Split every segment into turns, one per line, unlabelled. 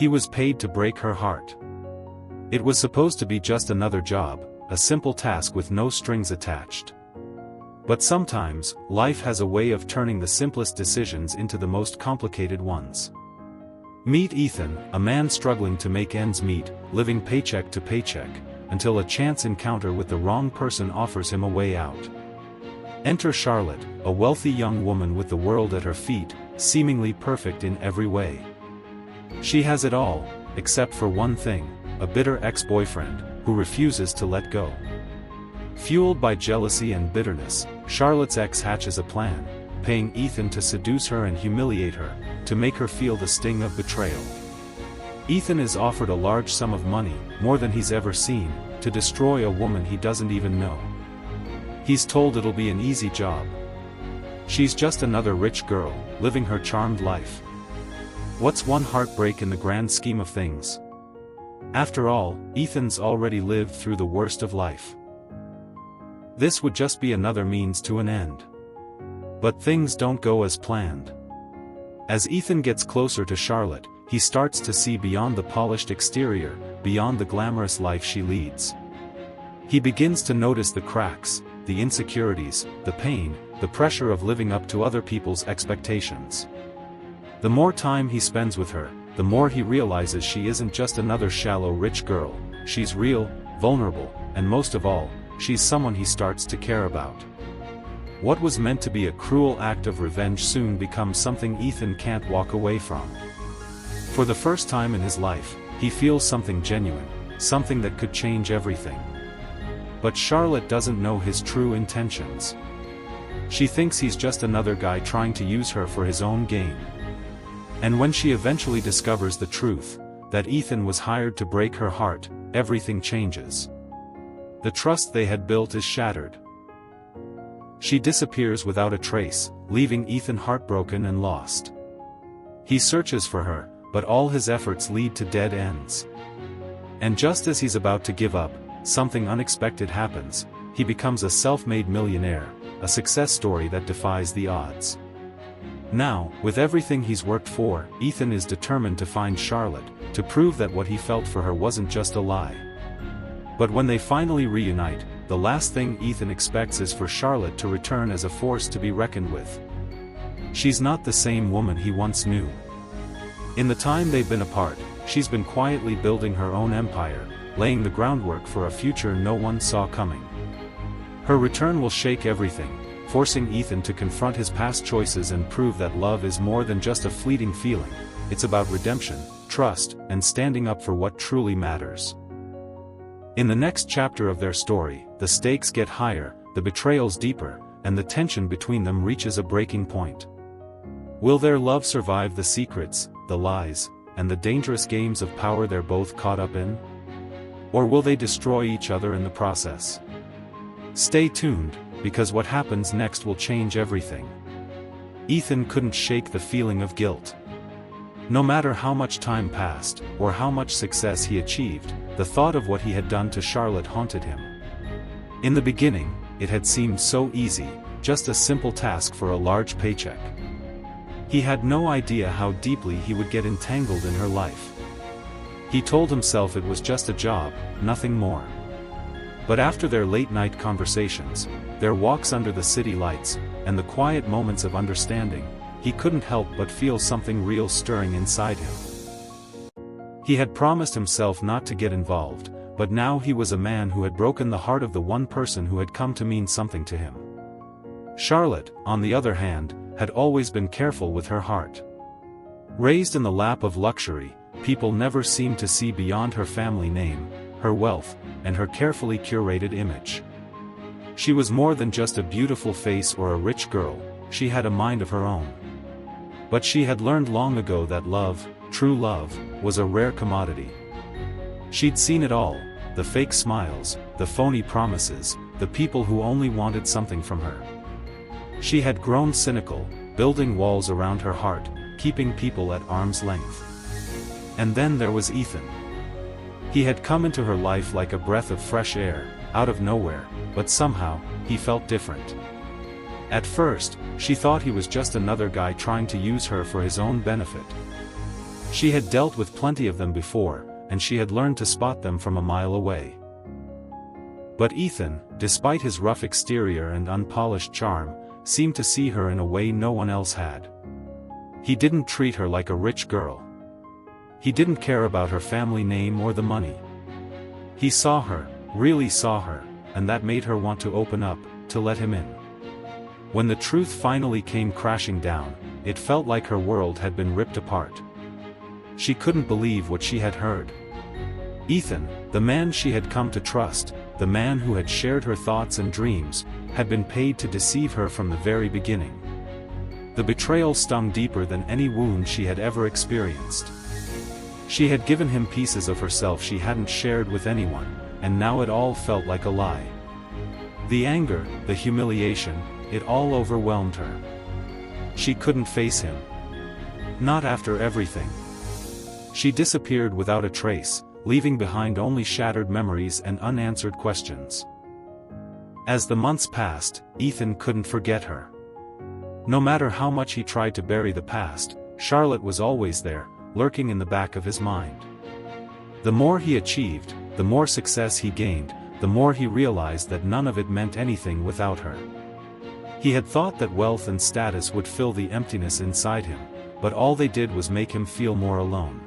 He was paid to break her heart. It was supposed to be just another job, a simple task with no strings attached. But sometimes, life has a way of turning the simplest decisions into the most complicated ones. Meet Ethan, a man struggling to make ends meet, living paycheck to paycheck, until a chance encounter with the wrong person offers him a way out. Enter Charlotte, a wealthy young woman with the world at her feet, seemingly perfect in every way. She has it all, except for one thing, a bitter ex-boyfriend, who refuses to let go. Fueled by jealousy and bitterness, Charlotte's ex hatches a plan, paying Ethan to seduce her and humiliate her, to make her feel the sting of betrayal. Ethan is offered a large sum of money, more than he's ever seen, to destroy a woman he doesn't even know. He's told it'll be an easy job. She's just another rich girl, living her charmed life. What's one heartbreak in the grand scheme of things? After all, Ethan's already lived through the worst of life. This would just be another means to an end. But things don't go as planned. As Ethan gets closer to Charlotte, he starts to see beyond the polished exterior, beyond the glamorous life she leads. He begins to notice the cracks, the insecurities, the pain, the pressure of living up to other people's expectations. The more time he spends with her, the more he realizes she isn't just another shallow rich girl, she's real, vulnerable, and most of all, she's someone he starts to care about. What was meant to be a cruel act of revenge soon becomes something Ethan can't walk away from. For the first time in his life, he feels something genuine, something that could change everything. But Charlotte doesn't know his true intentions. She thinks he's just another guy trying to use her for his own gain. And when she eventually discovers the truth, that Ethan was hired to break her heart, everything changes. The trust they had built is shattered. She disappears without a trace, leaving Ethan heartbroken and lost. He searches for her, but all his efforts lead to dead ends. And just as he's about to give up, something unexpected happens. He becomes a self-made millionaire, a success story that defies the odds. Now, with everything he's worked for, Ethan is determined to find Charlotte, to prove that what he felt for her wasn't just a lie. But when they finally reunite, the last thing Ethan expects is for Charlotte to return as a force to be reckoned with. She's not the same woman he once knew. In the time they've been apart, she's been quietly building her own empire, laying the groundwork for a future no one saw coming. Her return will shake everything, forcing Ethan to confront his past choices and prove that love is more than just a fleeting feeling. It's about redemption, trust, and standing up for what truly matters. In the next chapter of their story, the stakes get higher, the betrayals deeper, and the tension between them reaches a breaking point. Will their love survive the secrets, the lies, and the dangerous games of power they're both caught up in? Or will they destroy each other in the process? Stay tuned, because what happens next will change everything. Ethan couldn't shake the feeling of guilt. No matter how much time passed, or how much success he achieved, the thought of what he had done to Charlotte haunted him. In the beginning, it had seemed so easy, just a simple task for a large paycheck. He had no idea how deeply he would get entangled in her life. He told himself it was just a job, nothing more. But after their late-night conversations, their walks under the city lights, and the quiet moments of understanding, he couldn't help but feel something real stirring inside him. He had promised himself not to get involved, but now he was a man who had broken the heart of the one person who had come to mean something to him. Charlotte, on the other hand, had always been careful with her heart. Raised in the lap of luxury, people never seemed to see beyond her family name, her wealth, and her carefully curated image. She was more than just a beautiful face or a rich girl, she had a mind of her own. But she had learned long ago that love, true love, was a rare commodity. She'd seen it all, the fake smiles, the phony promises, the people who only wanted something from her. She had grown cynical, building walls around her heart, keeping people at arm's length. And then there was Ethan. He had come into her life like a breath of fresh air, out of nowhere, but somehow, he felt different. At first, she thought he was just another guy trying to use her for his own benefit. She had dealt with plenty of them before, and she had learned to spot them from a mile away. But Ethan, despite his rough exterior and unpolished charm, seemed to see her in a way no one else had. He didn't treat her like a rich girl. He didn't care about her family name or the money. He saw her, really saw her, and that made her want to open up, to let him in. When the truth finally came crashing down, it felt like her world had been ripped apart. She couldn't believe what she had heard. Ethan, the man she had come to trust, the man who had shared her thoughts and dreams, had been paid to deceive her from the very beginning. The betrayal stung deeper than any wound she had ever experienced. She had given him pieces of herself she hadn't shared with anyone, and now it all felt like a lie. The anger, the humiliation, it all overwhelmed her. She couldn't face him. Not after everything. She disappeared without a trace, leaving behind only shattered memories and unanswered questions. As the months passed, Ethan couldn't forget her. No matter how much he tried to bury the past, Charlotte was always there, lurking in the back of his mind. The more he achieved, the more success he gained, the more he realized that none of it meant anything without her. He had thought that wealth and status would fill the emptiness inside him, but all they did was make him feel more alone.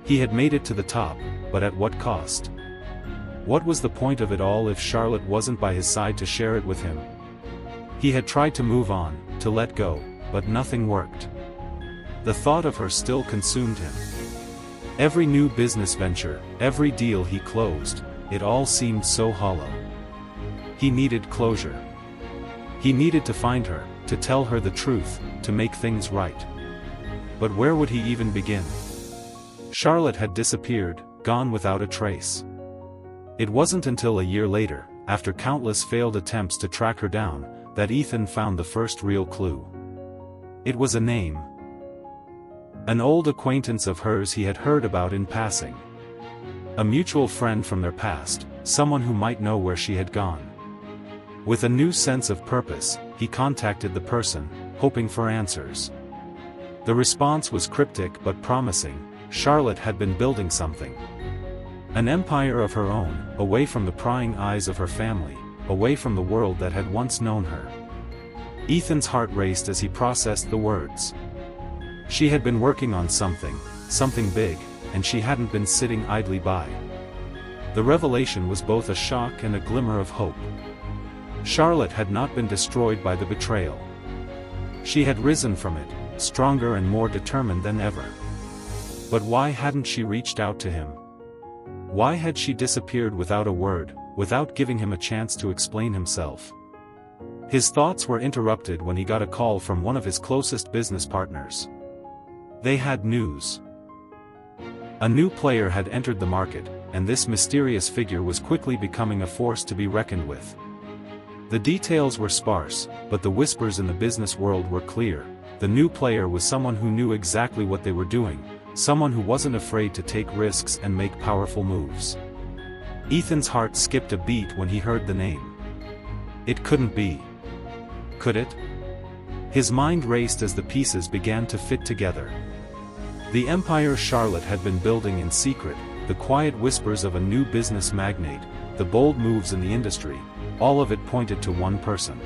He had made it to the top, but at what cost? What was the point of it all if Charlotte wasn't by his side to share it with him? He had tried to move on, to let go, but nothing worked. The thought of her still consumed him. Every new business venture, every deal he closed, it all seemed so hollow. He needed closure. He needed to find her, to tell her the truth, to make things right. But where would he even begin? Charlotte had disappeared, gone without a trace. It wasn't until a year later, after countless failed attempts to track her down, that Ethan found the first real clue. It was a name. An old acquaintance of hers he had heard about in passing. A mutual friend from their past, someone who might know where she had gone. With a new sense of purpose, he contacted the person, hoping for answers. The response was cryptic but promising. Charlotte had been building something. An empire of her own, away from the prying eyes of her family, away from the world that had once known her. Ethan's heart raced as he processed the words. She had been working on something big, and she hadn't been sitting idly by. The revelation was both a shock and a glimmer of hope. Charlotte had not been destroyed by the betrayal. She had risen from it, stronger and more determined than ever. But why hadn't she reached out to him? Why had she disappeared without a word, without giving him a chance to explain himself? His thoughts were interrupted when he got a call from one of his closest business partners. They had news. A new player had entered the market, and this mysterious figure was quickly becoming a force to be reckoned with. The details were sparse, but the whispers in the business world were clear. The new player was someone who knew exactly what they were doing, someone who wasn't afraid to take risks and make powerful moves. Ethan's heart skipped a beat when he heard the name. It couldn't be. Could it? His mind raced as the pieces began to fit together. The empire Charlotte had been building in secret, the quiet whispers of a new business magnate, the bold moves in the industry, all of it pointed to one person.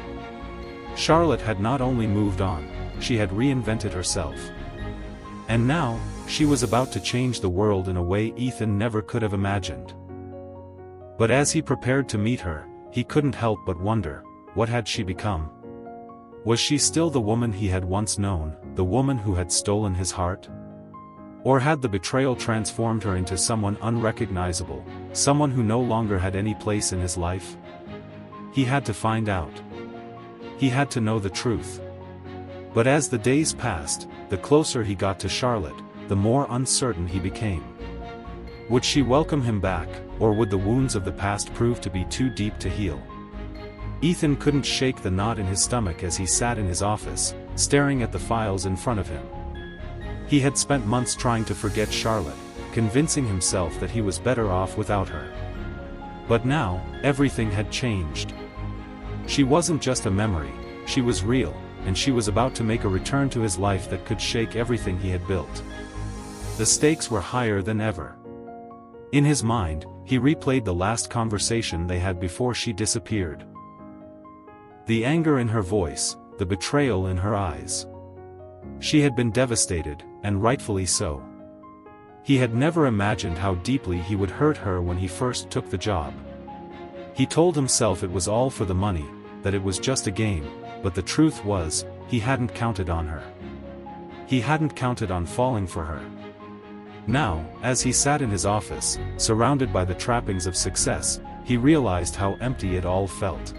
Charlotte had not only moved on, she had reinvented herself. And now, she was about to change the world in a way Ethan never could have imagined. But as he prepared to meet her, he couldn't help but wonder, what had she become? Was she still the woman he had once known, the woman who had stolen his heart? Or had the betrayal transformed her into someone unrecognizable, someone who no longer had any place in his life? He had to find out. He had to know the truth. But as the days passed, the closer he got to Charlotte, the more uncertain he became. Would she welcome him back, or would the wounds of the past prove to be too deep to heal? Ethan couldn't shake the knot in his stomach as he sat in his office, staring at the files in front of him. He had spent months trying to forget Charlotte, convincing himself that he was better off without her. But now, everything had changed. She wasn't just a memory, she was real, and she was about to make a return to his life that could shake everything he had built. The stakes were higher than ever. In his mind, he replayed the last conversation they had before she disappeared. The anger in her voice, the betrayal in her eyes. She had been devastated, and rightfully so. He had never imagined how deeply he would hurt her when he first took the job. He told himself it was all for the money, that it was just a game, but the truth was, he hadn't counted on her. He hadn't counted on falling for her. Now, as he sat in his office, surrounded by the trappings of success, he realized how empty it all felt.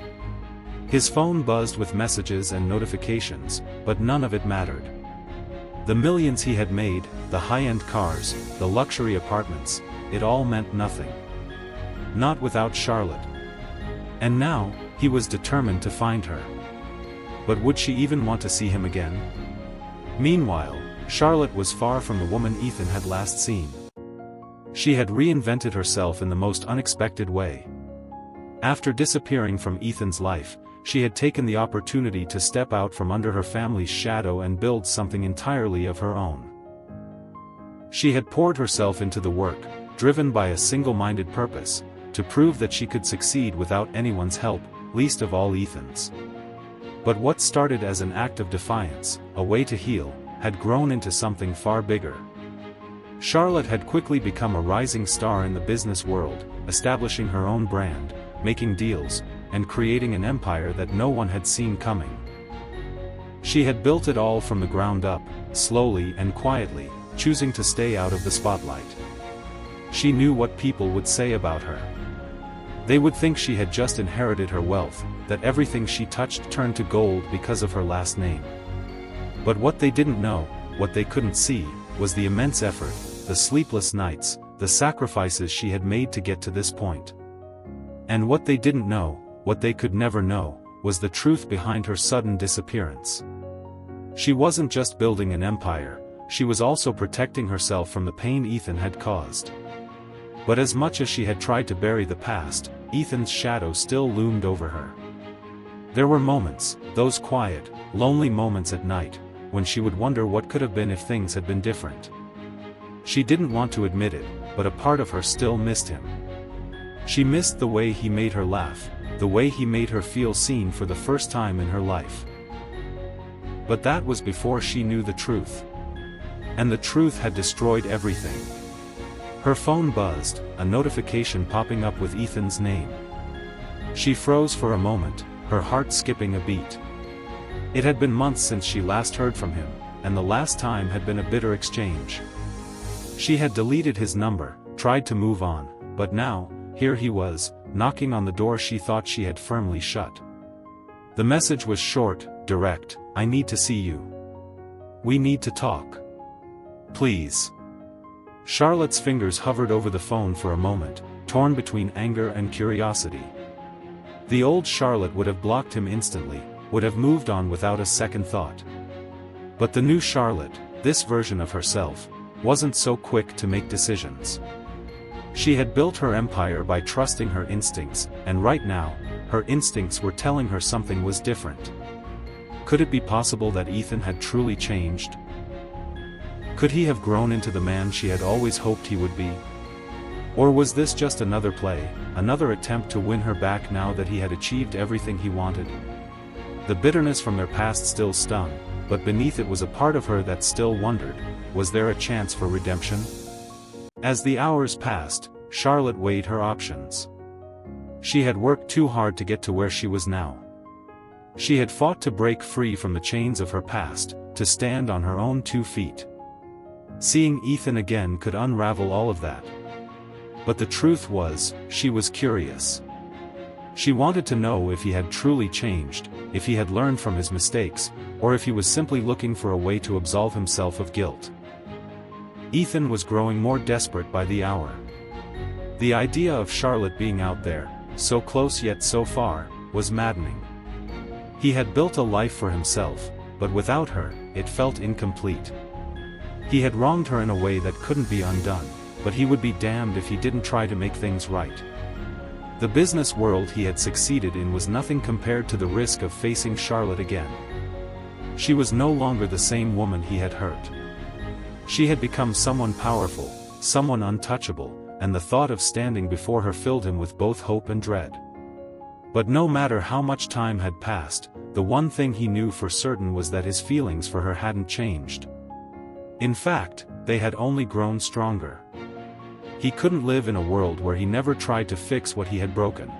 His phone buzzed with messages and notifications, but none of it mattered. The millions he had made, the high-end cars, the luxury apartments, it all meant nothing. Not without Charlotte. And now, he was determined to find her. But would she even want to see him again? Meanwhile, Charlotte was far from the woman Ethan had last seen. She had reinvented herself in the most unexpected way. After disappearing from Ethan's life, she had taken the opportunity to step out from under her family's shadow and build something entirely of her own. She had poured herself into the work, driven by a single-minded purpose, to prove that she could succeed without anyone's help, least of all Ethan's. But what started as an act of defiance, a way to heal, had grown into something far bigger. Charlotte had quickly become a rising star in the business world, establishing her own brand, making deals, and creating an empire that no one had seen coming. She had built it all from the ground up, slowly and quietly, choosing to stay out of the spotlight. She knew what people would say about her. They would think she had just inherited her wealth, that everything she touched turned to gold because of her last name. But what they didn't know, what they couldn't see, was the immense effort, the sleepless nights, the sacrifices she had made to get to this point. And what they didn't know, what they could never know, was the truth behind her sudden disappearance. She wasn't just building an empire, she was also protecting herself from the pain Ethan had caused. But as much as she had tried to bury the past, Ethan's shadow still loomed over her. There were moments, those quiet, lonely moments at night, when she would wonder what could have been if things had been different. She didn't want to admit it, but a part of her still missed him. She missed the way he made her laugh, the way he made her feel seen for the first time in her life. But that was before she knew the truth. And the truth had destroyed everything. Her phone buzzed, a notification popping up with Ethan's name. She froze for a moment, her heart skipping a beat. It had been months since she last heard from him, and the last time had been a bitter exchange. She had deleted his number, tried to move on, but now, here he was, knocking on the door she thought she had firmly shut. The message was short, direct: "I need to see you. We need to talk. Please." Charlotte's fingers hovered over the phone for a moment, torn between anger and curiosity. The old Charlotte would have blocked him instantly, would have moved on without a second thought. But the new Charlotte, this version of herself, wasn't so quick to make decisions. She had built her empire by trusting her instincts, and right now, her instincts were telling her something was different. Could it be possible that Ethan had truly changed? Could he have grown into the man she had always hoped he would be? Or was this just another play, another attempt to win her back now that he had achieved everything he wanted? The bitterness from their past still stung, but beneath it was a part of her that still wondered, was there a chance for redemption? As the hours passed, Charlotte weighed her options. She had worked too hard to get to where she was now. She had fought to break free from the chains of her past, to stand on her own 2 feet. Seeing Ethan again could unravel all of that. But the truth was, she was curious. She wanted to know if he had truly changed, if he had learned from his mistakes, or if he was simply looking for a way to absolve himself of guilt. Ethan was growing more desperate by the hour. The idea of Charlotte being out there, so close yet so far, was maddening. He had built a life for himself, but without her, it felt incomplete. He had wronged her in a way that couldn't be undone, but he would be damned if he didn't try to make things right. The business world he had succeeded in was nothing compared to the risk of facing Charlotte again. She was no longer the same woman he had hurt. She had become someone powerful, someone untouchable, and the thought of standing before her filled him with both hope and dread. But no matter how much time had passed, the one thing he knew for certain was that his feelings for her hadn't changed. In fact, they had only grown stronger. He couldn't live in a world where he never tried to fix what he had broken.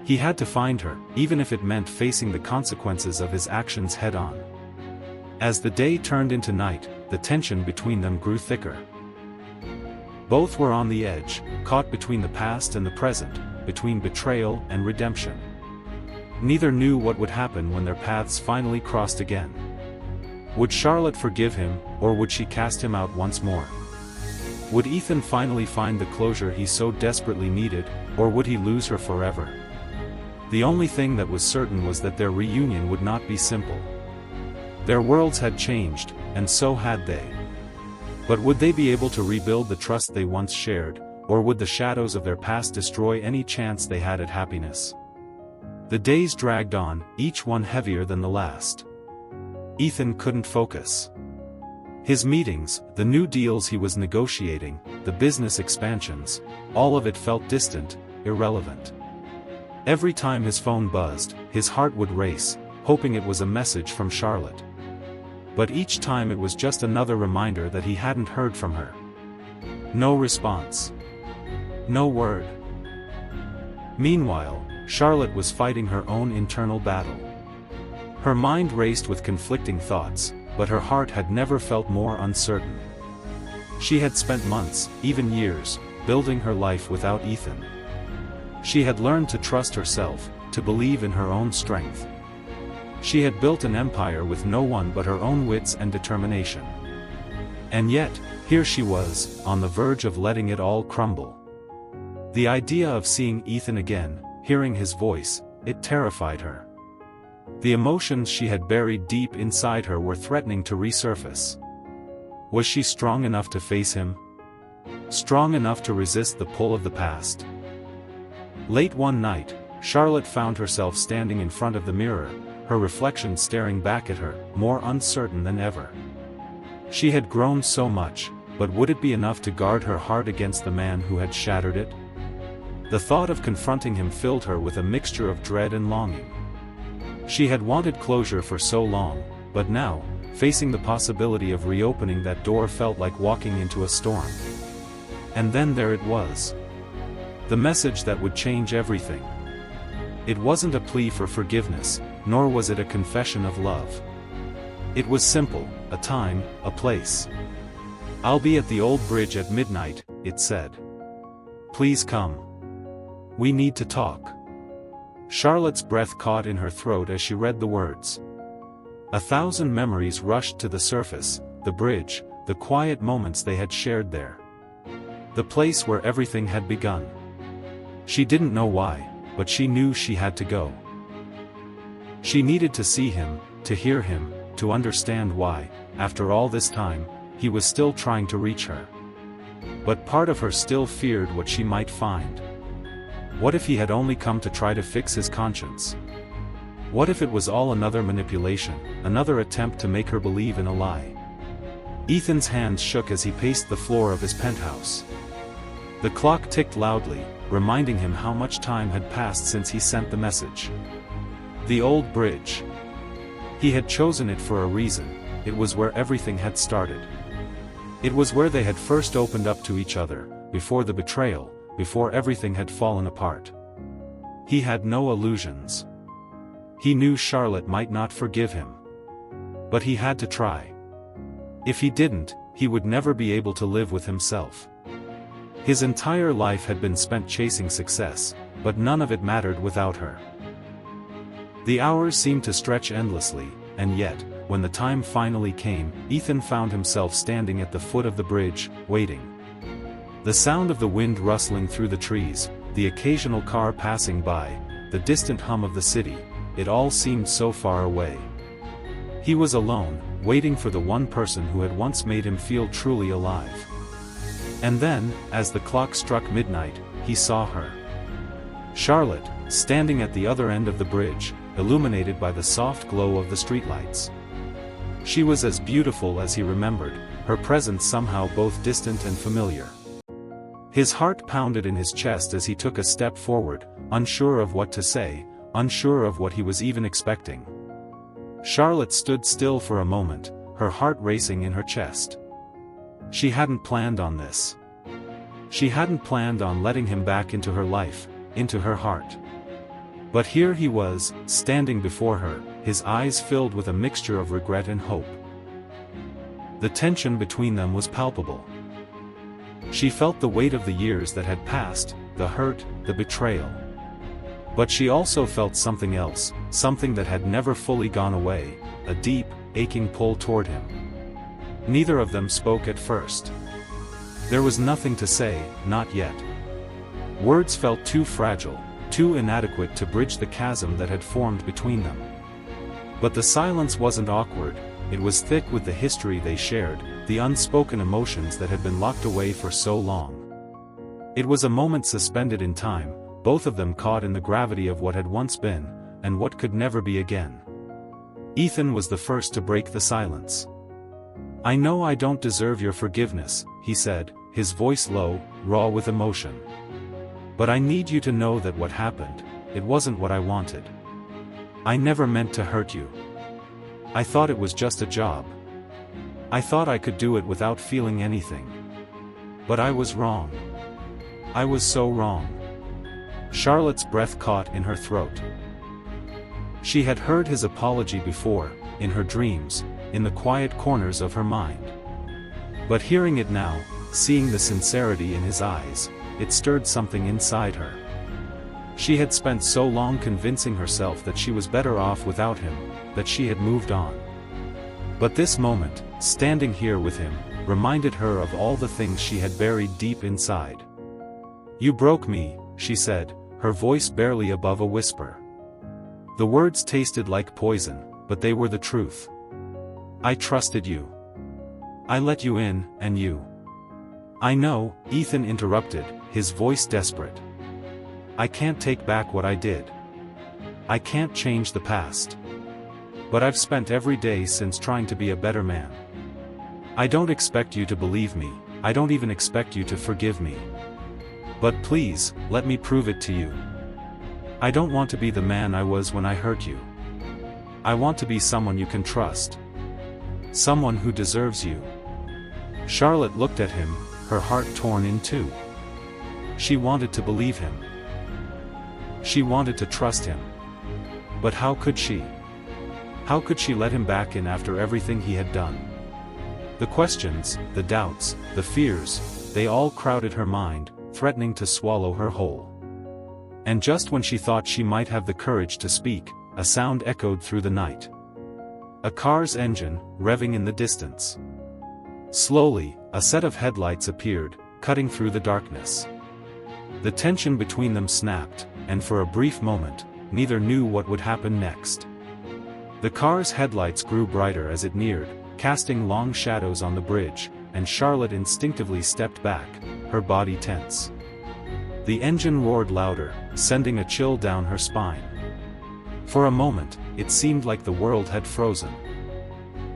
He had to find her, even if it meant facing the consequences of his actions head-on. As the day turned into night, the tension between them grew thicker. Both were on the edge, caught between the past and the present, between betrayal and redemption. Neither knew what would happen when their paths finally crossed again. Would Charlotte forgive him, or would she cast him out once more? Would Ethan finally find the closure he so desperately needed, or would he lose her forever? The only thing that was certain was that their reunion would not be simple. Their worlds had changed, and so had they. But would they be able to rebuild the trust they once shared, or would the shadows of their past destroy any chance they had at happiness? The days dragged on, each one heavier than the last. Ethan couldn't focus. His meetings, the new deals he was negotiating, the business expansions, all of it felt distant, irrelevant. Every time his phone buzzed, his heart would race, hoping it was a message from Charlotte. But each time it was just another reminder that he hadn't heard from her. No response. No word. Meanwhile, Charlotte was fighting her own internal battle. Her mind raced with conflicting thoughts, but her heart had never felt more uncertain. She had spent months, even years, building her life without Ethan. She had learned to trust herself, to believe in her own strength. She had built an empire with no one but her own wits and determination. And yet, here she was, on the verge of letting it all crumble. The idea of seeing Ethan again, hearing his voice, it terrified her. The emotions she had buried deep inside her were threatening to resurface. Was she strong enough to face him? Strong enough to resist the pull of the past? Late one night, Charlotte found herself standing in front of the mirror, her reflection staring back at her, more uncertain than ever. She had grown so much, but would it be enough to guard her heart against the man who had shattered it? The thought of confronting him filled her with a mixture of dread and longing. She had wanted closure for so long, but now, facing the possibility of reopening that door felt like walking into a storm. And then there it was. The message that would change everything. It wasn't a plea for forgiveness, nor was it a confession of love. It was simple, a time, a place. "I'll be at the old bridge at midnight," it said. "Please come. We need to talk." Charlotte's breath caught in her throat as she read the words. 1,000 memories rushed to the surface, the bridge, the quiet moments they had shared there. The place where everything had begun. She didn't know why, but she knew she had to go. She needed to see him, to hear him, to understand why, after all this time, he was still trying to reach her. But part of her still feared what she might find. What if he had only come to try to fix his conscience? What if it was all another manipulation, another attempt to make her believe in a lie? Ethan's hands shook as he paced the floor of his penthouse. The clock ticked loudly, reminding him how much time had passed since he sent the message. The old bridge. He had chosen it for a reason. It was where everything had started. It was where they had first opened up to each other, before the betrayal, before everything had fallen apart. He had no illusions. He knew Charlotte might not forgive him. But he had to try. If he didn't, he would never be able to live with himself. His entire life had been spent chasing success, but none of it mattered without her. The hours seemed to stretch endlessly, and yet, when the time finally came, Ethan found himself standing at the foot of the bridge, waiting. The sound of the wind rustling through the trees, the occasional car passing by, the distant hum of the city, it all seemed so far away. He was alone, waiting for the one person who had once made him feel truly alive. And then, as the clock struck midnight, he saw her. Charlotte, standing at the other end of the bridge, illuminated by the soft glow of the streetlights. She was as beautiful as he remembered, her presence somehow both distant and familiar. His heart pounded in his chest as he took a step forward, unsure of what to say, unsure of what he was even expecting. Charlotte stood still for a moment, her heart racing in her chest. She hadn't planned on this. She hadn't planned on letting him back into her life, into her heart. But here he was, standing before her, his eyes filled with a mixture of regret and hope. The tension between them was palpable. She felt the weight of the years that had passed, the hurt, the betrayal. But she also felt something else, something that had never fully gone away, a deep, aching pull toward him. Neither of them spoke at first. There was nothing to say, not yet. Words felt too fragile, too inadequate to bridge the chasm that had formed between them. But the silence wasn't awkward, it was thick with the history they shared, the unspoken emotions that had been locked away for so long. It was a moment suspended in time, both of them caught in the gravity of what had once been, and what could never be again. Ethan was the first to break the silence. "I know I don't deserve your forgiveness," he said, his voice low, raw with emotion. "But I need you to know that what happened, it wasn't what I wanted. I never meant to hurt you. I thought it was just a job. I thought I could do it without feeling anything. But I was wrong. I was so wrong." Charlotte's breath caught in her throat. She had heard his apology before, in her dreams, in the quiet corners of her mind. But hearing it now, seeing the sincerity in his eyes, it stirred something inside her. She had spent so long convincing herself that she was better off without him, that she had moved on. But this moment, standing here with him, reminded her of all the things she had buried deep inside. "You broke me," she said, her voice barely above a whisper. The words tasted like poison, but they were the truth. "I trusted you. I let you in, and you—" "I know," Ethan interrupted, his voice desperate. "I can't take back what I did. I can't change the past. But I've spent every day since trying to be a better man. I don't expect you to believe me, I don't even expect you to forgive me. But please, let me prove it to you. I don't want to be the man I was when I hurt you. I want to be someone you can trust. Someone who deserves you." Charlotte looked at him, her heart torn in two. She wanted to believe him. She wanted to trust him. But how could she? How could she let him back in after everything he had done? The questions, the doubts, the fears, they all crowded her mind, threatening to swallow her whole. And just when she thought she might have the courage to speak, a sound echoed through the night. A car's engine, revving in the distance. Slowly, a set of headlights appeared, cutting through the darkness. The tension between them snapped, and for a brief moment, neither knew what would happen next. The car's headlights grew brighter as it neared, casting long shadows on the bridge, and Charlotte instinctively stepped back, her body tense. The engine roared louder, sending a chill down her spine. For a moment, it seemed like the world had frozen.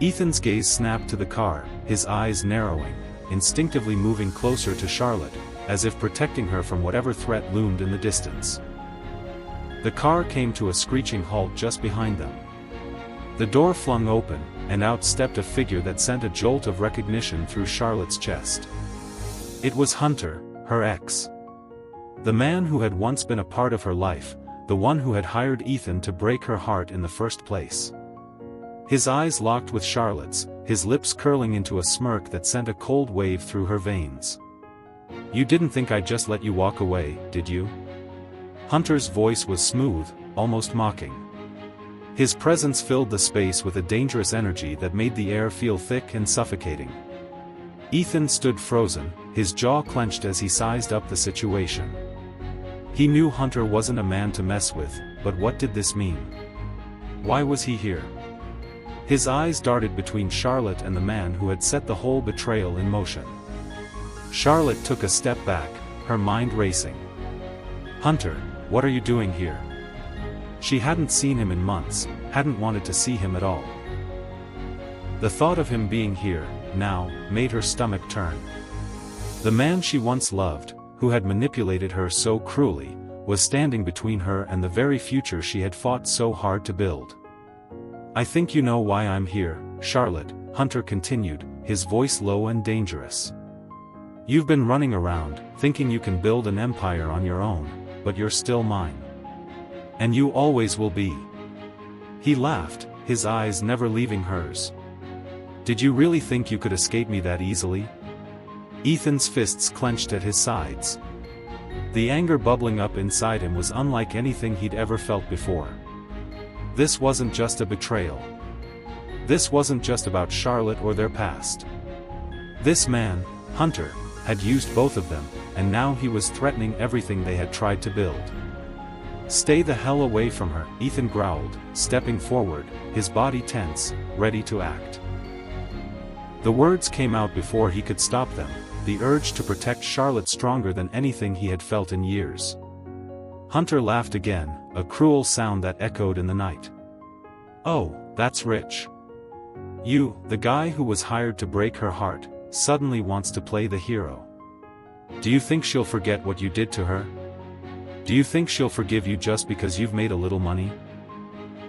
Ethan's gaze snapped to the car, his eyes narrowing, instinctively moving closer to Charlotte, as if protecting her from whatever threat loomed in the distance. The car came to a screeching halt just behind them. The door flung open, and out stepped a figure that sent a jolt of recognition through Charlotte's chest. It was Hunter, her ex. The man who had once been a part of her life, the one who had hired Ethan to break her heart in the first place. His eyes locked with Charlotte's, his lips curling into a smirk that sent a cold wave through her veins. "You didn't think I'd just let you walk away, did you?" Hunter's voice was smooth, almost mocking. His presence filled the space with a dangerous energy that made the air feel thick and suffocating. Ethan stood frozen, his jaw clenched as he sized up the situation. He knew Hunter wasn't a man to mess with, but what did this mean? Why was he here? His eyes darted between Charlotte and the man who had set the whole betrayal in motion. Charlotte took a step back, her mind racing. "Hunter, what are you doing here?" She hadn't seen him in months, hadn't wanted to see him at all. The thought of him being here, now, made her stomach turn. The man she once loved, who had manipulated her so cruelly, was standing between her and the very future she had fought so hard to build. "I think you know why I'm here, Charlotte," Hunter continued, his voice low and dangerous. "You've been running around, thinking you can build an empire on your own, but you're still mine. And you always will be." He laughed, his eyes never leaving hers. "Did you really think you could escape me that easily?" Ethan's fists clenched at his sides. The anger bubbling up inside him was unlike anything he'd ever felt before. This wasn't just a betrayal. This wasn't just about Charlotte or their past. This man, Hunter, had used both of them, and now he was threatening everything they had tried to build. "Stay the hell away from her," Ethan growled, stepping forward, his body tense, ready to act. The words came out before he could stop them, the urge to protect Charlotte stronger than anything he had felt in years. Hunter laughed again, a cruel sound that echoed in the night. "Oh, that's rich. You, the guy who was hired to break her heart, suddenly wants to play the hero. Do you think she'll forget what you did to her? Do you think she'll forgive you just because you've made a little money?"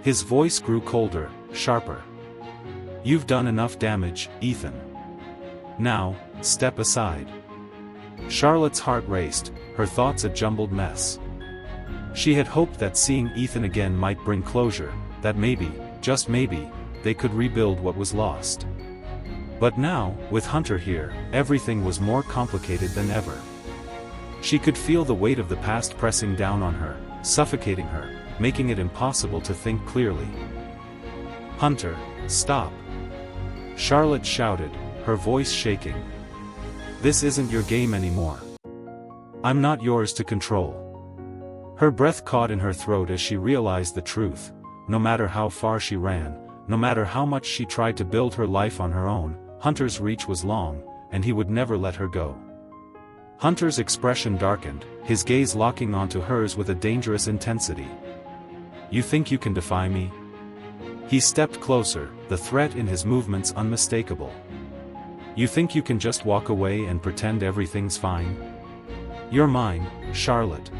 His voice grew colder, sharper. "You've done enough damage, Ethan. Now, step aside." Charlotte's heart raced, her thoughts a jumbled mess. She had hoped that seeing Ethan again might bring closure, that maybe, just maybe, they could rebuild what was lost. But now, with Hunter here, everything was more complicated than ever. She could feel the weight of the past pressing down on her, suffocating her, making it impossible to think clearly. "Hunter, stop!" Charlotte shouted, her voice shaking. "This isn't your game anymore. I'm not yours to control." Her breath caught in her throat as she realized the truth. No matter how far she ran, no matter how much she tried to build her life on her own, Hunter's reach was long, and he would never let her go. Hunter's expression darkened, his gaze locking onto hers with a dangerous intensity. "You think you can defy me?" He stepped closer, the threat in his movements unmistakable. "You think you can just walk away and pretend everything's fine? You're mine, Charlotte.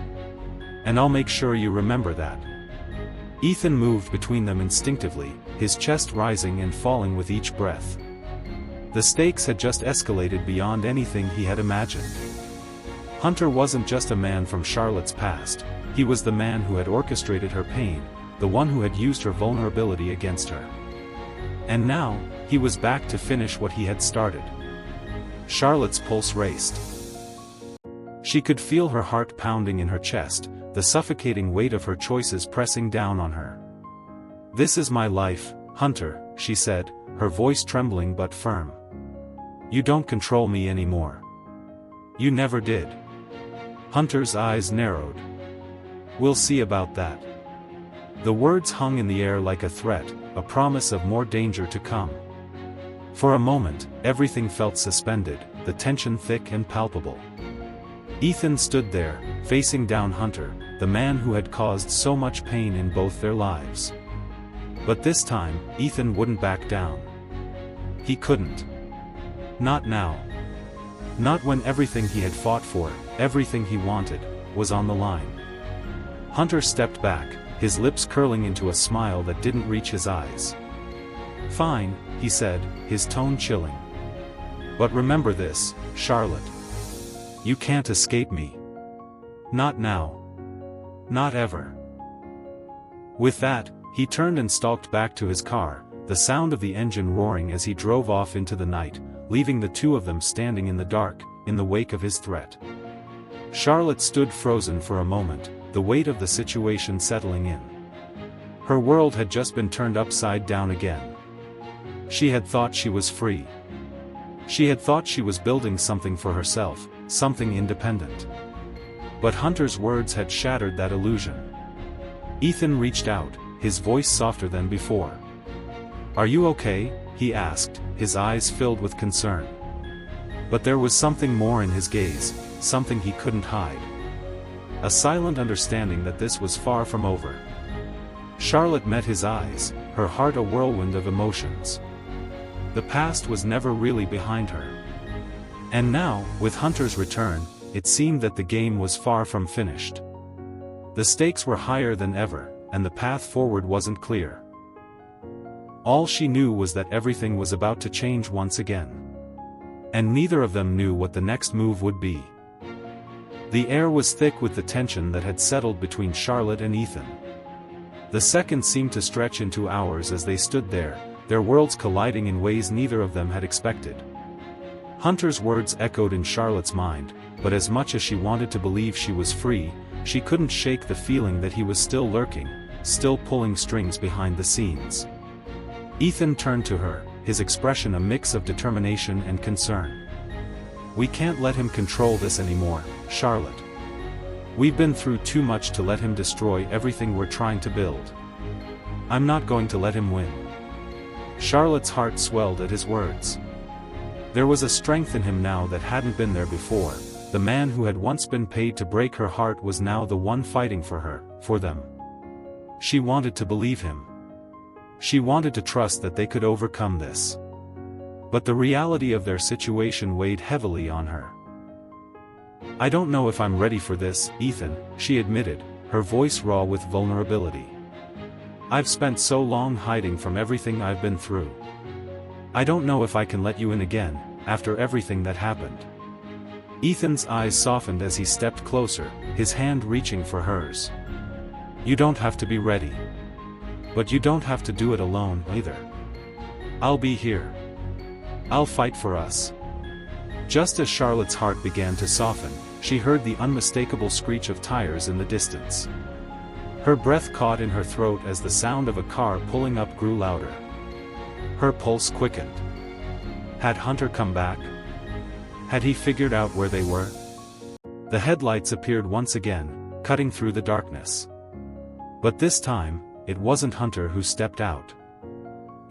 And I'll make sure you remember that." Ethan moved between them instinctively, his chest rising and falling with each breath. The stakes had just escalated beyond anything he had imagined. Hunter wasn't just a man from Charlotte's past, he was the man who had orchestrated her pain, the one who had used her vulnerability against her. And now, he was back to finish what he had started. Charlotte's pulse raced. She could feel her heart pounding in her chest, the suffocating weight of her choices pressing down on her. "This is my life, Hunter," she said, her voice trembling but firm. "You don't control me anymore. You never did." Hunter's eyes narrowed. "We'll see about that." The words hung in the air like a threat, a promise of more danger to come. For a moment, everything felt suspended, the tension thick and palpable. Ethan stood there, facing down Hunter, the man who had caused so much pain in both their lives. But this time, Ethan wouldn't back down. He couldn't. Not now. Not when everything he had fought for, everything he wanted, was on the line. Hunter stepped back, his lips curling into a smile that didn't reach his eyes. "Fine," he said, his tone chilling. "But remember this, Charlotte. You can't escape me. Not now. Not ever." With that, he turned and stalked back to his car, the sound of the engine roaring as he drove off into the night, leaving the two of them standing in the dark, in the wake of his threat. Charlotte stood frozen for a moment, the weight of the situation settling in. Her world had just been turned upside down again. She had thought she was free. She had thought she was building something for herself, something independent. But Hunter's words had shattered that illusion. Ethan reached out, his voice softer than before. "Are you okay?" he asked, his eyes filled with concern. But there was something more in his gaze, something he couldn't hide. A silent understanding that this was far from over. Charlotte met his eyes, her heart a whirlwind of emotions. The past was never really behind her. And now, with Hunter's return, it seemed that the game was far from finished. The stakes were higher than ever, and the path forward wasn't clear. All she knew was that everything was about to change once again. And neither of them knew what the next move would be. The air was thick with the tension that had settled between Charlotte and Ethan. The seconds seemed to stretch into hours as they stood there, their worlds colliding in ways neither of them had expected. Hunter's words echoed in Charlotte's mind, but as much as she wanted to believe she was free, she couldn't shake the feeling that he was still lurking, still pulling strings behind the scenes. Ethan turned to her, his expression a mix of determination and concern. "We can't let him control this anymore, Charlotte. We've been through too much to let him destroy everything we're trying to build. I'm not going to let him win." Charlotte's heart swelled at his words. There was a strength in him now that hadn't been there before. The man who had once been paid to break her heart was now the one fighting for her, for them. She wanted to believe him. She wanted to trust that they could overcome this. But the reality of their situation weighed heavily on her. "I don't know if I'm ready for this, Ethan," she admitted, her voice raw with vulnerability. "I've spent so long hiding from everything I've been through. I don't know if I can let you in again, after everything that happened." Ethan's eyes softened as he stepped closer, his hand reaching for hers. "You don't have to be ready. But you don't have to do it alone, either. I'll be here. I'll fight for us." Just as Charlotte's heart began to soften, she heard the unmistakable screech of tires in the distance. Her breath caught in her throat as the sound of a car pulling up grew louder. Her pulse quickened. Had Hunter come back? Had he figured out where they were? The headlights appeared once again, cutting through the darkness. But this time, it wasn't Hunter who stepped out.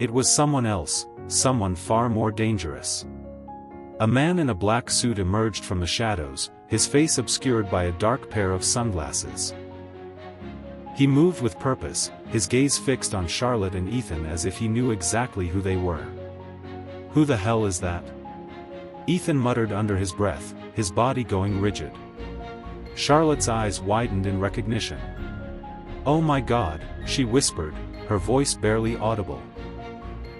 It was someone else, someone far more dangerous. A man in a black suit emerged from the shadows, his face obscured by a dark pair of sunglasses. He moved with purpose, his gaze fixed on Charlotte and Ethan as if he knew exactly who they were. "Who the hell is that?" Ethan muttered under his breath, his body going rigid. Charlotte's eyes widened in recognition. "Oh my God," she whispered, her voice barely audible.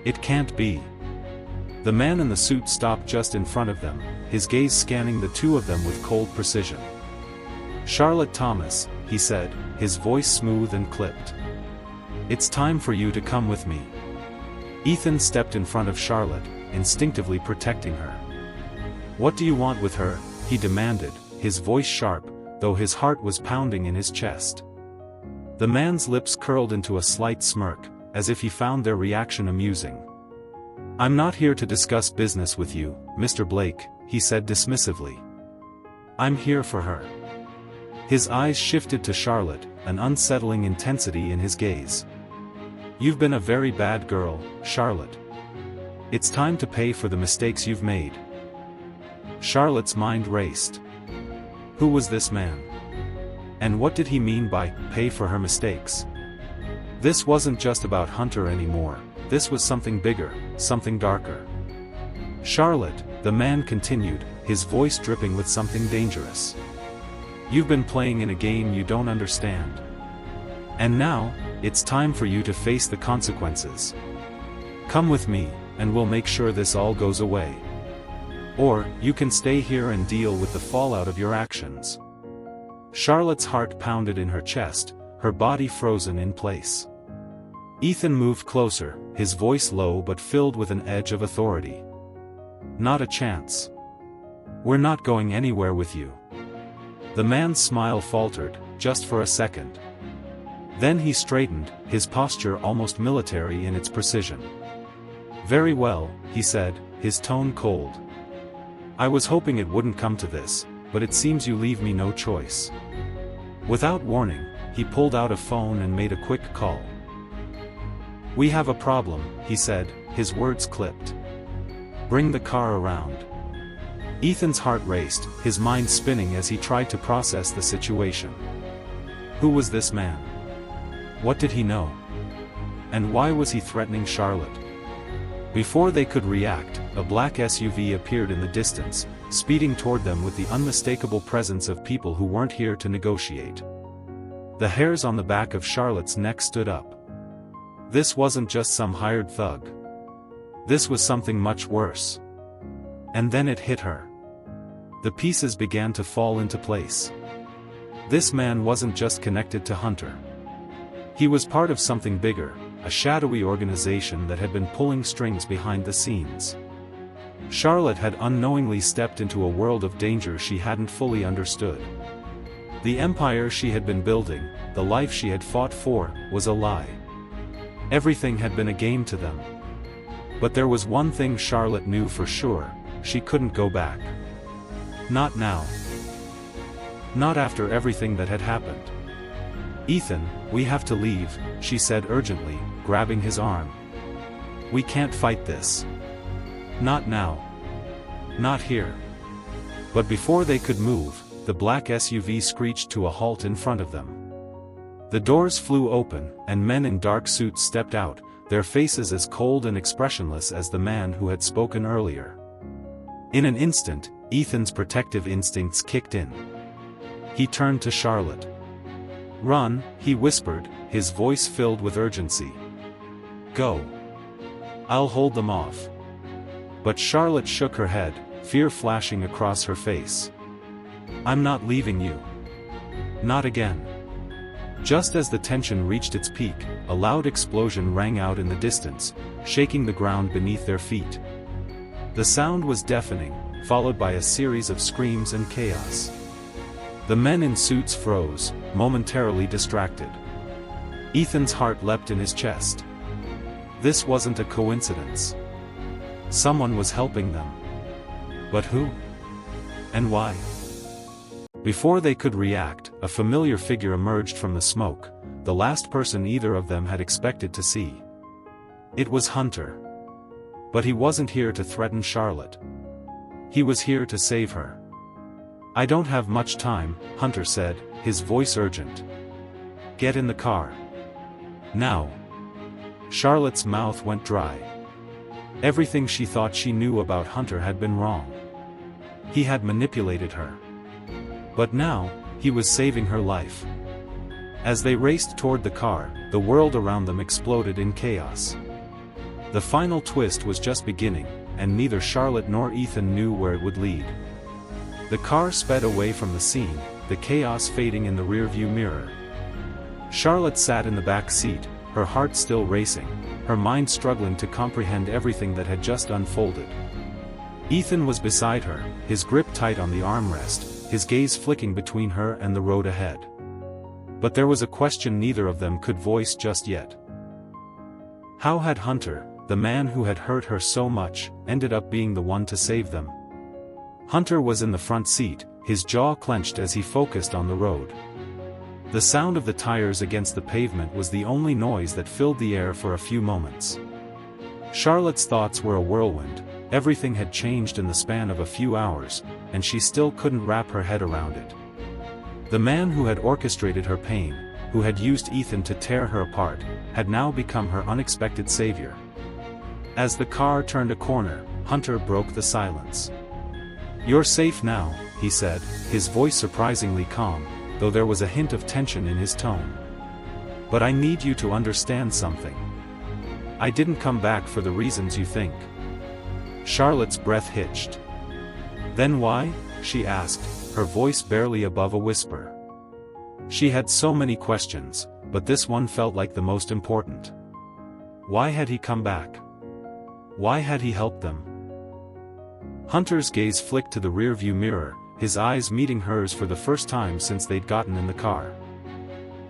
"It can't be." The man in the suit stopped just in front of them, his gaze scanning the two of them with cold precision. "Charlotte Thomas," he said, his voice smooth and clipped. "It's time for you to come with me." Ethan stepped in front of Charlotte, instinctively protecting her. "What do you want with her?" he demanded, his voice sharp, though his heart was pounding in his chest. The man's lips curled into a slight smirk, as if he found their reaction amusing. "I'm not here to discuss business with you, Mr. Blake," he said dismissively. "I'm here for her." His eyes shifted to Charlotte, an unsettling intensity in his gaze. "You've been a very bad girl, Charlotte. It's time to pay for the mistakes you've made." Charlotte's mind raced. Who was this man? And what did he mean by, pay for her mistakes? This wasn't just about Hunter anymore, this was something bigger, something darker. "Charlotte," the man continued, his voice dripping with something dangerous. "You've been playing in a game you don't understand. And now, it's time for you to face the consequences. Come with me, and we'll make sure this all goes away. Or, you can stay here and deal with the fallout of your actions." Charlotte's heart pounded in her chest, her body frozen in place. Ethan moved closer, his voice low but filled with an edge of authority. "Not a chance. We're not going anywhere with you." The man's smile faltered, just for a second. Then he straightened, his posture almost military in its precision. "Very well," he said, his tone cold. "I was hoping it wouldn't come to this, but it seems you leave me no choice." Without warning, he pulled out a phone and made a quick call. "We have a problem," he said, his words clipped. "Bring the car around." Ethan's heart raced, his mind spinning as he tried to process the situation. Who was this man? What did he know? And why was he threatening Charlotte? Before they could react, a black SUV appeared in the distance, speeding toward them with the unmistakable presence of people who weren't here to negotiate. The hairs on the back of Charlotte's neck stood up. This wasn't just some hired thug. This was something much worse. And then it hit her. The pieces began to fall into place. This man wasn't just connected to Hunter. He was part of something bigger, a shadowy organization that had been pulling strings behind the scenes. Charlotte had unknowingly stepped into a world of danger she hadn't fully understood. The empire she had been building, the life she had fought for, was a lie. Everything had been a game to them. But there was one thing Charlotte knew for sure: she couldn't go back. Not now. Not after everything that had happened. "Ethan, we have to leave," she said urgently, grabbing his arm. "We can't fight this. Not now. Not here." But before they could move, the black SUV screeched to a halt in front of them. The doors flew open, and men in dark suits stepped out, their faces as cold and expressionless as the man who had spoken earlier. In an instant, Ethan's protective instincts kicked in. He turned to Charlotte. "Run," he whispered, his voice filled with urgency. "Go. I'll hold them off." But Charlotte shook her head, fear flashing across her face. "I'm not leaving you. Not again." Just as the tension reached its peak, a loud explosion rang out in the distance, shaking the ground beneath their feet. The sound was deafening, followed by a series of screams and chaos. The men in suits froze, momentarily distracted. Ethan's heart leapt in his chest. This wasn't a coincidence. Someone was helping them. But who? And why? Before they could react, a familiar figure emerged from the smoke, the last person either of them had expected to see. It was Hunter. But he wasn't here to threaten Charlotte. He was here to save her. "I don't have much time," Hunter said, his voice urgent. "Get in the car. Now." Charlotte's mouth went dry. Everything she thought she knew about Hunter had been wrong. He had manipulated her. But now, he was saving her life. As they raced toward the car, the world around them exploded in chaos. The final twist was just beginning, and neither Charlotte nor Ethan knew where it would lead. The car sped away from the scene, the chaos fading in the rearview mirror. Charlotte sat in the back seat, her heart still racing, her mind struggling to comprehend everything that had just unfolded. Ethan was beside her, his grip tight on the armrest, his gaze flicking between her and the road ahead. But there was a question neither of them could voice just yet. How had Hunter, the man who had hurt her so much, ended up being the one to save them? Hunter was in the front seat, his jaw clenched as he focused on the road. The sound of the tires against the pavement was the only noise that filled the air for a few moments. Charlotte's thoughts were a whirlwind. Everything had changed in the span of a few hours, and she still couldn't wrap her head around it. The man who had orchestrated her pain, who had used Ethan to tear her apart, had now become her unexpected savior. As the car turned a corner, Hunter broke the silence. "You're safe now," he said, his voice surprisingly calm, though there was a hint of tension in his tone. "But I need you to understand something. I didn't come back for the reasons you think." Charlotte's breath hitched. "Then why?" she asked, her voice barely above a whisper. She had so many questions, but this one felt like the most important. Why had he come back? Why had he helped them? Hunter's gaze flicked to the rearview mirror, his eyes meeting hers for the first time since they'd gotten in the car.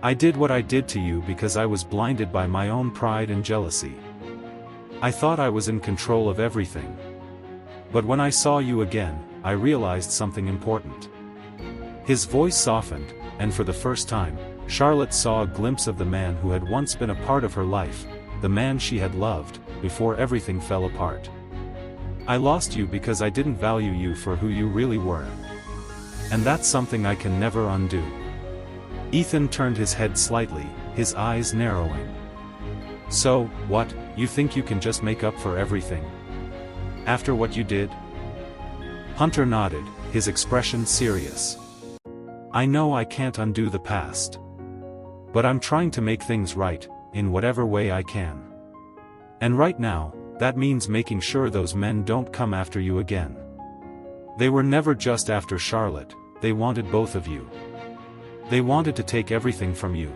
"I did what I did to you because I was blinded by my own pride and jealousy. I thought I was in control of everything. But when I saw you again, I realized something important." His voice softened, and for the first time, Charlotte saw a glimpse of the man who had once been a part of her life, the man she had loved, before everything fell apart. "I lost you because I didn't value you for who you really were. And that's something I can never undo." Ethan turned his head slightly, his eyes narrowing. So, what, you think you can just make up for everything? After what you did? Hunter nodded, his expression serious. I know I can't undo the past. But I'm trying to make things right, in whatever way I can. And right now, that means making sure those men don't come after you again. They were never just after Charlotte, they wanted both of you. They wanted to take everything from you.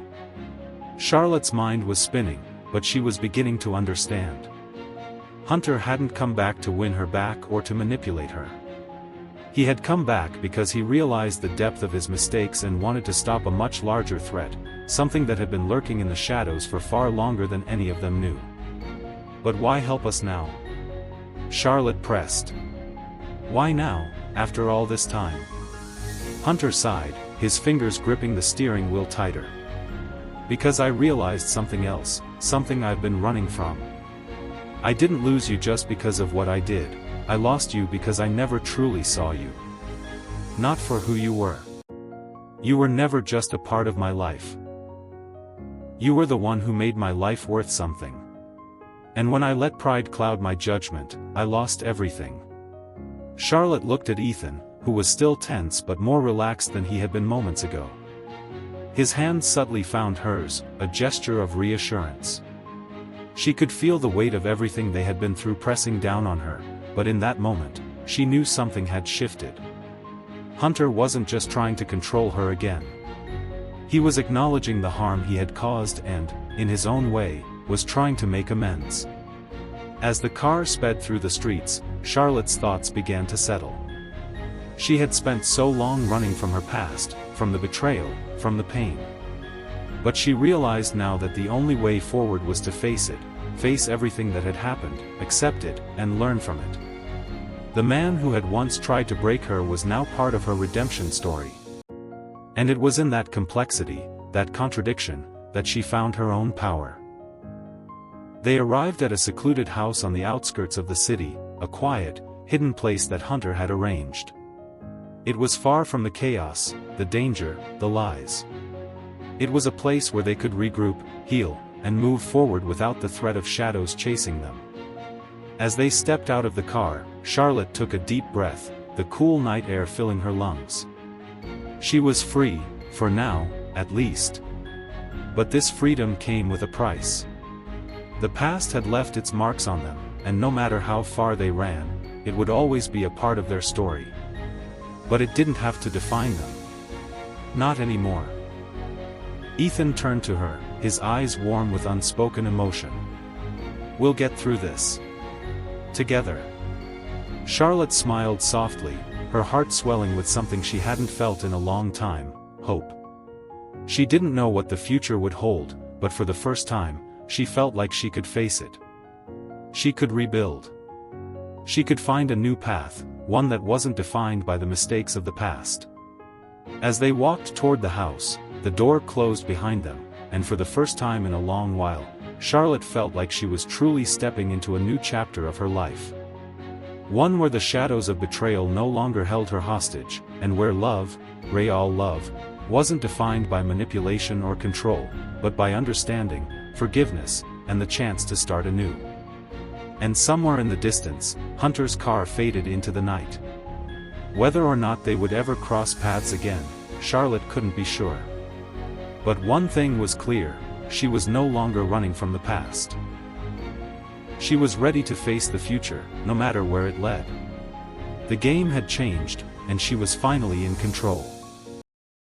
Charlotte's mind was spinning, but she was beginning to understand. Hunter hadn't come back to win her back or to manipulate her. He had come back because he realized the depth of his mistakes and wanted to stop a much larger threat, something that had been lurking in the shadows for far longer than any of them knew. But why help us now? Charlotte pressed. Why now, after all this time? Hunter sighed, his fingers gripping the steering wheel tighter. Because I realized something else, something I've been running from. I didn't lose you just because of what I did, I lost you because I never truly saw you. Not for who you were. You were never just a part of my life. You were the one who made my life worth something. And when I let pride cloud my judgment, I lost everything. Charlotte looked at Ethan, who was still tense but more relaxed than he had been moments ago. His hand subtly found hers, a gesture of reassurance. She could feel the weight of everything they had been through pressing down on her, but in that moment, she knew something had shifted. Hunter wasn't just trying to control her again. He was acknowledging the harm he had caused and, in his own way, was trying to make amends. As the car sped through the streets, Charlotte's thoughts began to settle. She had spent so long running from her past, from the betrayal, from the pain. But she realized now that the only way forward was to face it, face everything that had happened, accept it, and learn from it. The man who had once tried to break her was now part of her redemption story. And it was in that complexity, that contradiction, that she found her own power. They arrived at a secluded house on the outskirts of the city, a quiet, hidden place that Hunter had arranged. It was far from the chaos, the danger, the lies. It was a place where they could regroup, heal, and move forward without the threat of shadows chasing them. As they stepped out of the car, Charlotte took a deep breath, the cool night air filling her lungs. She was free, for now, at least. But this freedom came with a price. The past had left its marks on them, and no matter how far they ran, it would always be a part of their story. But it didn't have to define them. Not anymore. Ethan turned to her, his eyes warm with unspoken emotion. We'll get through this. Together. Charlotte smiled softly, her heart swelling with something she hadn't felt in a long time, hope. She didn't know what the future would hold, but for the first time, she felt like she could face it. She could rebuild. She could find a new path, one that wasn't defined by the mistakes of the past. As they walked toward the house, the door closed behind them, and for the first time in a long while, Charlotte felt like she was truly stepping into a new chapter of her life. One where the shadows of betrayal no longer held her hostage, and where love, real love, wasn't defined by manipulation or control, but by understanding, forgiveness, and the chance to start anew. And somewhere in the distance, Hunter's car faded into the night. Whether or not they would ever cross paths again, Charlotte couldn't be sure. But one thing was clear, she was no longer running from the past. She was ready to face the future, no matter where it led. The game had changed, and she was finally in control.